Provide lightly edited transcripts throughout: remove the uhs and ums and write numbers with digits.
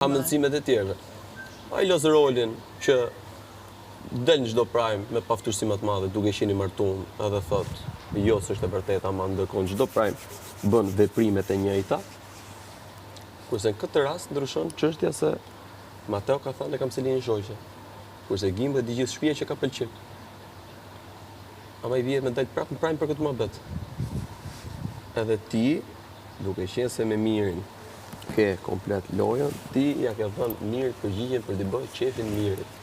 Amëndësimet e tjerëve. A i lësë rolin që del në çdo prime me paftërsi më të madhe duke qenë i martuar edhe thot jo s'është e vërtetë ama ndërkohë çdo prime bën veprimet e njëjta. Kurse në këtë rast ndryshon çështja se Mateo ka thënë e kam Selinin shoqe. Kurse Gimbo di gjithë shtëpia që ka pëlqyer. Ama i vjen me dal prapë në prime për këtë mohabet. Edhe ti, duke qenë se me Mirin ke komplet lojën, ti ja ke dhënë Mirit përgjigjen për t'i bërë qefin Mirit.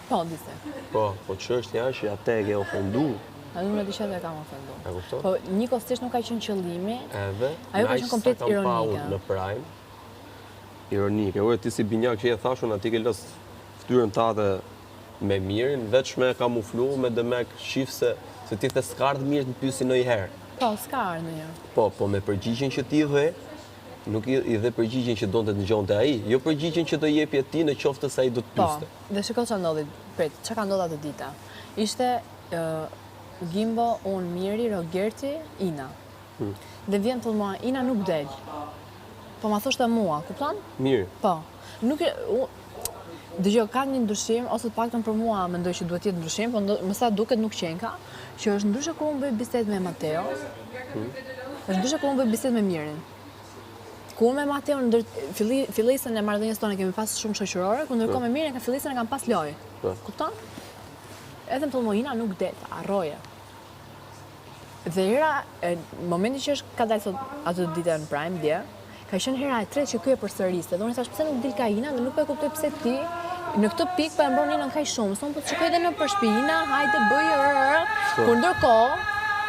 Po, dise. Po çështja është që atë e ke ofendu. Unë nuk e di çfarë kam ofendu. E kupton? Po njëkohësisht nuk ka qenë qëllimi. Edhe ajo ka qenë komplet ironike. Në prime. Ironike. Ore ti si binjak që e thashun aty ke lës fytyrën tate me Mirin, veç me kamuflu me dëmek shifse se ti the s'ka ardhur Mirit të pyesi ndonjëherë. Po, s'ka ardhur ndonjëherë. Po me përgjigjen që ti dhe nuk i dhe përgjigjen që donte të dëgjonte ai, jo përgjigjen që do jepi atij në qoftë se ai do të pyeste. Po, dhe shikoj çfarë ndodhi. Prit, çka ka ndodhur atë dita. Ishte Gimbo, unë, Miri, Rogerti, Ina. Dhe vjen thonë mua, Ina nuk del. Po ma thoshte mua, kupton? Mirë. Po. Nuk dëgjoj, ka një ndryshim, ose të paktën për mua mendoj që duhet të jetë ndryshim, po më sa duket nuk qen ka, që është ndryshe kur unë bëj bisedë me Mateo. Është ndryshe kur unë bëj bisedë me Mirin. Ku me Mateo fillisën e marrëdhënies tonë kemi pas shumë shoqërore, ku ndërkohë me Mirin ka fillisën e kam pas lojë. Kupton? Edhe më thonë Ina nuk det, harroje. Dhe hera, momenti që ka dalë atë ditë në prime dje, ka qenë hera e tretë që ky e përsëriste. Dhe unë thash pse nuk del ka Ina dhe nuk e kuptoj pse ti në këtë pikë po e mbron Inën kaq shumë. Son po shikoj edhe në përshpina, hajde bëj. Kur ndërkohë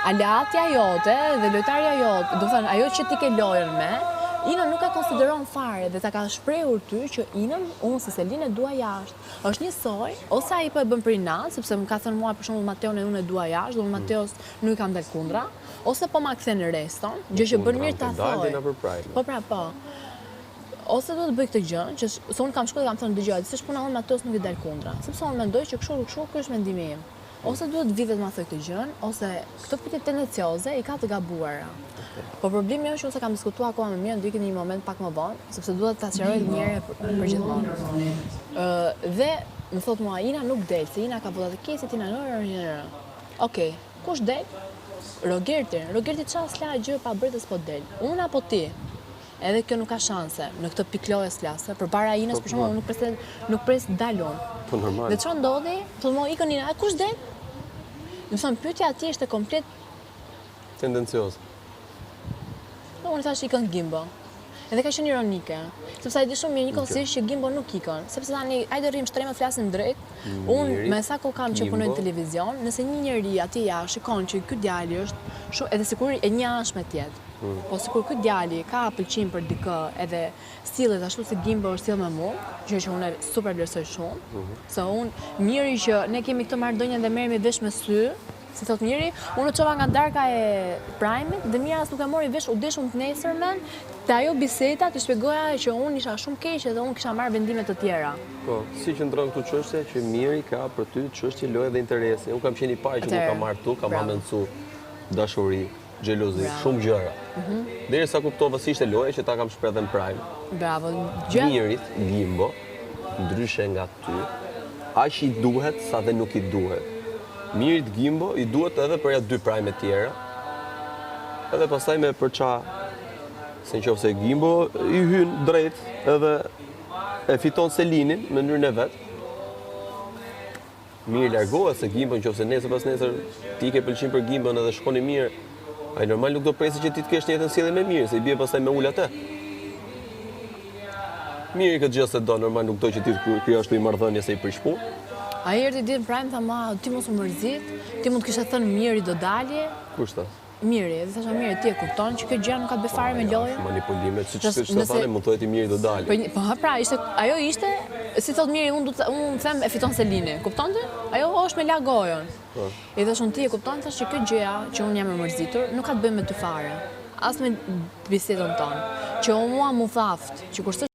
Alatja jote dhe lojtarja jote, do thënë ajo që ti ke lojën me, Ina nuk e konsideron fare dhe ta ka shprehur ty që Inën unë se Selin e dua jashtë. Është njësoj, ose ai po e bën për inat, sepse më ka thënë mua për shembull Mateon e unë e dua jashtë, dhe unë Mateos nuk i kam dalë kundra, ose po ma kthen në reston, gjë që bën mirë ta thoj. Po pra po. Ose do të bëj këtë gjë, që se unë kam shkuar dhe kam thënë dëgjoj, se puna unë Mateos nuk i dal kundra, sepse unë mendoj që kështu ky është mendimi im. Ose duhet vitet ma thoj këtë gjën, ose këto pyetje tendencioze i ka të gabuara. Po problemi është që kam diskutuar akoma me Mirin, do ikën në një moment pak më vonë, sepse duhet ta sqaroj një herë për gjithmonë. Dhe më thot mua Ina nuk del, se Ina ka votat e kesit, Ina nuk. Okej, kush del? Rogerti çfarë s'la gjë pa bërë s'po del. Unë apo ti? Edhe kjo nuk ka shanse në këtë pikë slasë. Përpara Inës për shembull nuk pres dalon. Po normal. Dhe çfarë ndodhi? Thonë mua ikën Ina, kush del? Më thonë pyetja atij ishte komplet tendencioze. Unë thash ikën Gimbo. Edhe ka qenë ironike, sepse ai di shumë mirë njëkohësisht që Gimbo nuk ikën, sepse tani hajde rrim shtremë flasim drejt. Unë me sa kohë kam që punoj në televizion, nëse një njeri aty jashtë shikon që ky djali është shumë edhe sikur e njëanshme tjetër. Po sikur ky djali ka pëlqim për dikë edhe sillet ashtu si Gimbo është sill me mua, gjë që unë super vlerësoj shumë. Se unë Miri që ne kemi këtë marrëdhënie dhe merremi vesh me sy. Si thot Miri, unë çova nga darka e Prime-it dhe Mira as nuk e mori vesh, u desh unë të nesërmen, te ajo biseda të shpjegoja që unë isha shumë keq dhe unë kisha marrë vendime të tjera. Po, si qëndron këtu çështja që Miri ka për ty çështje loje dhe interesi. Unë kam qenë i parë që nuk ka marrë tu, kam amencu dashuri, xhelozi, shumë gjëra. Derisa kuptova se ishte loje që ta kam shprehë në Prime. Bravo. Mirit, Gimbo, ndryshe nga ty, aq i duhet sa dhe nuk i duhet. Mirit Gimbo i duhet edhe për ja dy prime e tjera. Edhe pastaj me përça se nëse Gimbo i hyn drejt edhe e fiton Selinin në mënyrën e vet. Miri largohet se Gimbo nëse nesër pas nesër ti ke pëlqim për Gimbon edhe shkoni mirë, ai normal nuk do presi që ti të kesh njëjtën sjellje me Mirin, se i bie pastaj me ul atë. Miri këtë gjë se do, normal nuk do që ti të kryosh një marrëdhënie se i prish punë. Ai erdhi ditë në Prime tha ma, ti mos u mërzit, ti mund të kishe thënë Miri do dalje. Kush tha? Miri, dhe thasha Miri, ti e kupton që kjo gjë nuk ka të bëjë fare me lojën? Manipulimet, siç thënë, mund thuhet i Miri do dalë. Po pra, ajo ishte, si thot Miri, unë them e fiton Selini, kupton ti? Ajo është me la gojën. I thash unë ti e kupton, thash që kjo gjëja që unë jam e mërzitur, nuk ka të bëjë me ty fare. As me bisedën tonë, që mua mu thaft, që kurse